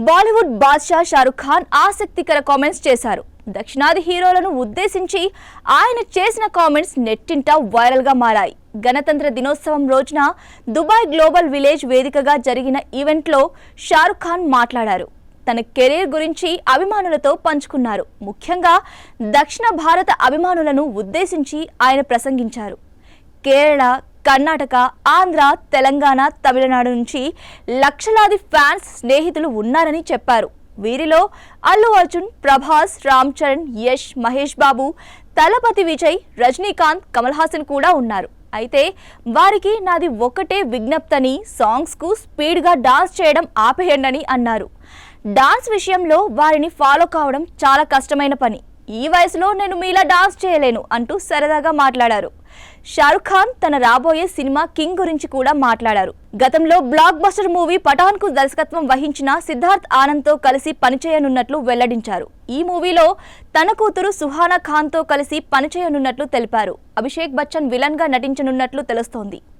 బాలీవుడ్ బాద్షా షారుఖ్ ఖాన్ ఆసక్తికర కామెంట్స్ చేశారు. దక్షిణాది హీరోలను ఉద్దేశించి ఆయన చేసిన కామెంట్స్ నెట్టింట వైరల్ గా మారాయి. గణతంత్ర దినోత్సవం రోజున దుబాయ్ గ్లోబల్ విలేజ్ వేదికగా జరిగిన ఈవెంట్లో షారుఖ్ ఖాన్ మాట్లాడారు. తన కెరీర్ గురించి అభిమానులతో పంచుకున్నారు. ముఖ్యంగా దక్షిణ భారత అభిమానులను ఉద్దేశించి ఆయన ప్రసంగించారు. కేరళ, కర్ణాటక, ఆంధ్ర, తెలంగాణ, తమిళనాడు నుంచి లక్షలాది ఫ్యాన్స్, స్నేహితులు ఉన్నారని చెప్పారు. వీరిలో అల్లు అర్జున్, ప్రభాస్, రామ్ చరణ్, యష్, మహేష్ బాబు, తలపతి విజయ్, రజనీకాంత్, కమల్ హాసన్ కూడా ఉన్నారు. అయితే వారికి నాది ఒకటే విజ్ఞప్తని, సాంగ్స్కు స్పీడ్గా డాన్స్ చేయడం ఆపేయండి అన్నారు. డాన్స్ విషయంలో వారిని ఫాలో కావడం చాలా కష్టమైన పని. ఈ వయసులో నేను మీలా డాన్స్ చేయలేను అంటూ సరదాగా మాట్లాడారు. షారుఖ్ ఖాన్ తన రాబోయే సినిమా కింగ్ గురించి కూడా మాట్లాడారు. గతంలో బ్లాక్ బస్టర్ మూవీ పఠాన్ కు దర్శకత్వం వహించిన సిద్ధార్థ్ ఆనంద్ తో కలిసి పనిచేయనున్నట్లు వెల్లడించారు. ఈ మూవీలో తన కూతురు సుహానా ఖాన్ తో కలిసి పనిచేయనున్నట్లు తెలిపారు. అభిషేక్ బచ్చన్ విలన్ గా నటించనున్నట్లు తెలుస్తోంది.